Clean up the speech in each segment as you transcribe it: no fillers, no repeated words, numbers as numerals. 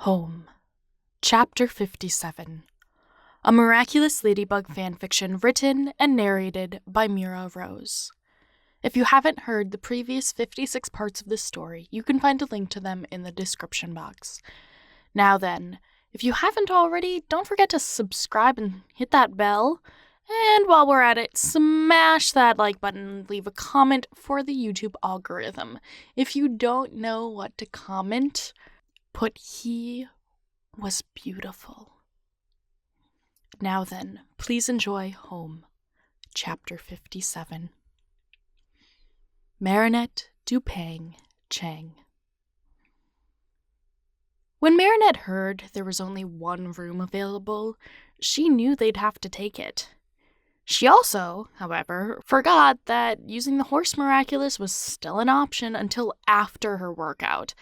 Home. Chapter 57. A Miraculous Ladybug Fanfiction written and narrated by Mira Rose. If you haven't heard the previous 56 parts of this story, you can find a link to them in the description box. Now then, if you haven't already, don't forget to subscribe and hit that bell. And while we're at it, smash that like button and leave a comment for the YouTube algorithm. If you don't know what to comment, put "he was beautiful." Now then, please enjoy Home, Chapter 57. Marinette Dupang Chang. When Marinette heard there was only one room available, she knew they'd have to take it. She also, however, forgot that using the horse Miraculous was still an option until after her workout,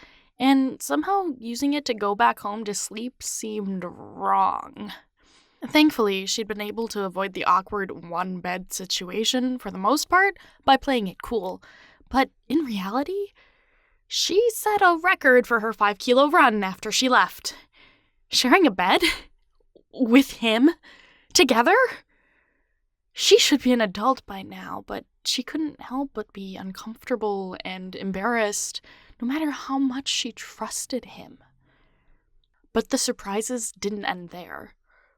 and somehow using it to go back home to sleep seemed wrong. Thankfully, she'd been able to avoid the awkward one-bed situation for the most part by playing it cool, but in reality, she set a record for her 5-kilo run after she left. Sharing a bed? With him? Together? She should be an adult by now, but she couldn't help but be uncomfortable and embarrassed, no matter how much she trusted him. But the surprises didn't end there.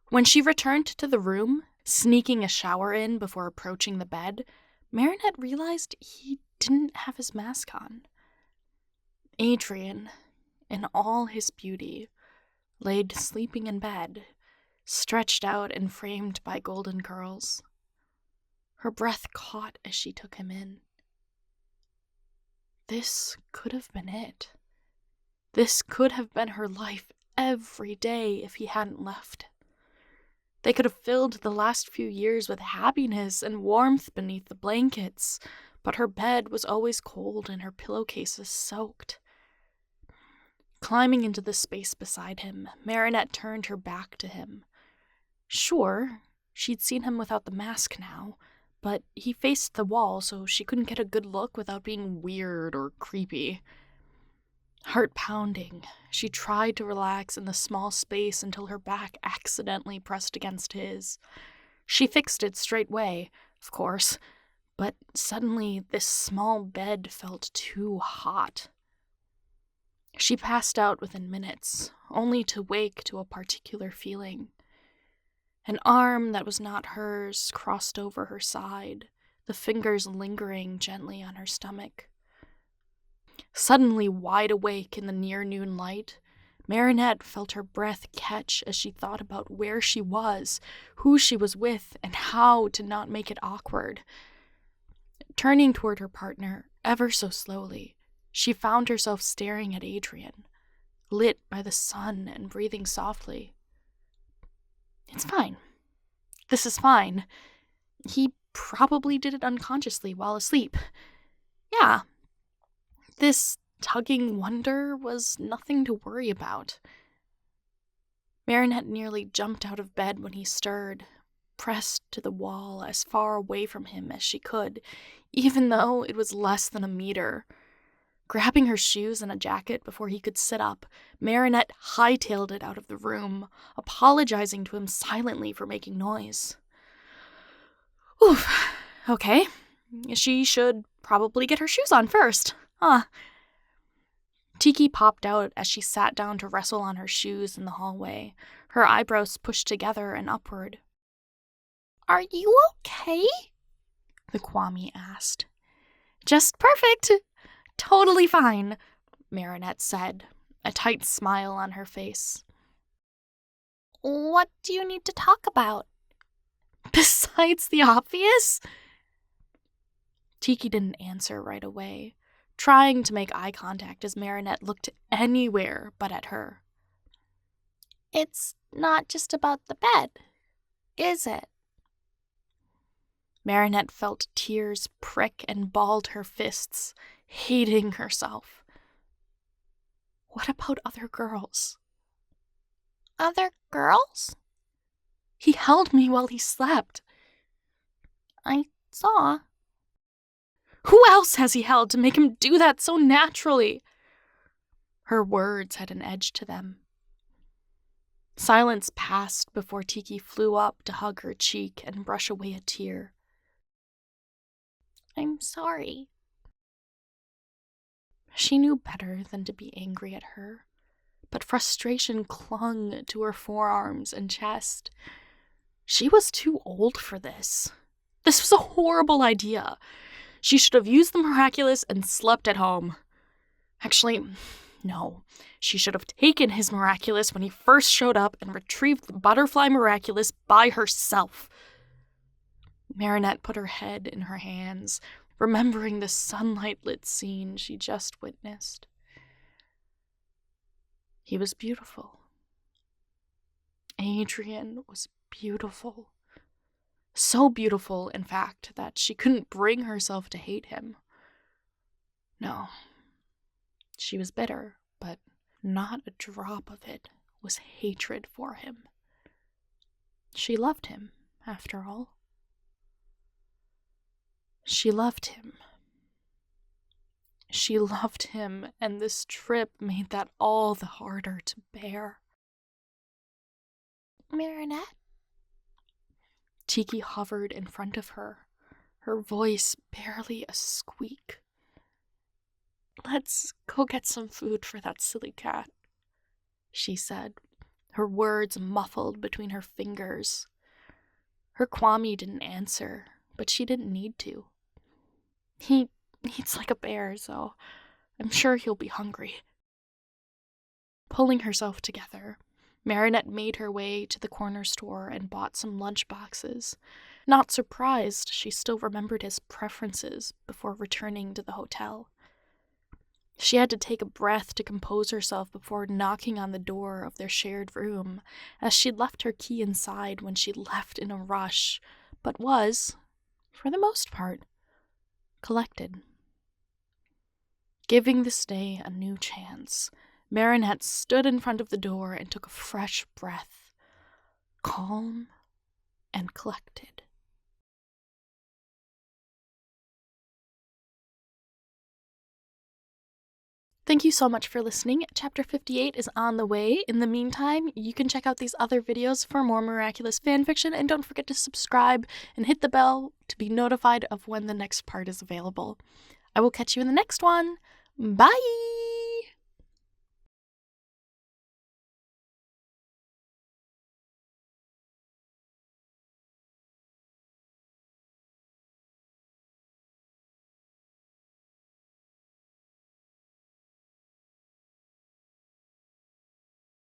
When she returned to the room, sneaking a shower in before approaching the bed, Marinette realized he didn't have his mask on. Adrian, in all his beauty, laid sleeping in bed, stretched out and framed by golden curls. Her breath caught as she took him in. This could have been it. This could have been her life every day if he hadn't left. They could have filled the last few years with happiness and warmth beneath the blankets, but her bed was always cold and her pillowcases soaked. Climbing into the space beside him, Marinette turned her back to him. Sure, she'd seen him without the mask now, but he faced the wall, so she couldn't get a good look without being weird or creepy. Heart pounding, she tried to relax in the small space until her back accidentally pressed against his. She fixed it straightway, of course, but suddenly this small bed felt too hot. She passed out within minutes, only to wake to a particular feeling. An arm that was not hers crossed over her side, the fingers lingering gently on her stomach. Suddenly wide awake in the near-noon light, Marinette felt her breath catch as she thought about where she was, who she was with, and how to not make it awkward. Turning toward her partner, ever so slowly, she found herself staring at Adrian, lit by the sun and breathing softly. It's fine. This is fine. He probably did it unconsciously while asleep. Yeah. This tugging wonder was nothing to worry about. Marinette nearly jumped out of bed when he stirred, pressed to the wall as far away from him as she could, even though it was less than a meter. Grabbing her shoes and a jacket before he could sit up, Marinette hightailed it out of the room, apologizing to him silently for making noise. Oof, okay. She should probably get her shoes on first, huh? Tikki popped out as she sat down to wrestle on her shoes in the hallway, her eyebrows pushed together and upward. "Are you okay?" the Kwami asked. "Just perfect. Totally fine," Marinette said, a tight smile on her face. "What do you need to talk about? Besides the obvious?" Tikki didn't answer right away, trying to make eye contact as Marinette looked anywhere but at her. "It's not just about the bed, is it?" Marinette felt tears prick and balled her fists, hating herself. What about other girls? "Other girls?" "He held me while he slept." "I saw." "Who else has he held to make him do that so naturally?" Her words had an edge to them. Silence passed before Tikki flew up to hug her cheek and brush away a tear. "I'm sorry." She knew better than to be angry at her, but frustration clung to her forearms and chest. She was too old for this. This was a horrible idea. She should have used the Miraculous and slept at home. Actually, no. She should have taken his Miraculous when he first showed up and retrieved the Butterfly Miraculous by herself. Marinette put her head in her hands, remembering the sunlight-lit scene she just witnessed. He was beautiful. Adrian was beautiful. So beautiful, in fact, that she couldn't bring herself to hate him. No. She was bitter, but not a drop of it was hatred for him. She loved him, after all. She loved him. She loved him, and this trip made that all the harder to bear. "Marinette?" Tikki hovered in front of her, her voice barely a squeak. "Let's go get some food for that silly cat," she said, her words muffled between her fingers. Her Kwame didn't answer, but she didn't need to. He eats like a bear, so I'm sure he'll be hungry. Pulling herself together, Marinette made her way to the corner store and bought some lunch boxes. Not surprised, she still remembered his preferences before returning to the hotel. She had to take a breath to compose herself before knocking on the door of their shared room, as she'd left her key inside when she left in a rush, but was, for the most part, collected. Giving this day a new chance, Marinette stood in front of the door and took a fresh breath, calm and collected. Thank you so much for listening. Chapter 58 is on the way. In the meantime, you can check out these other videos for more Miraculous fanfiction, and don't forget to subscribe and hit the bell to be notified of when the next part is available. I will catch you in the next one. Bye!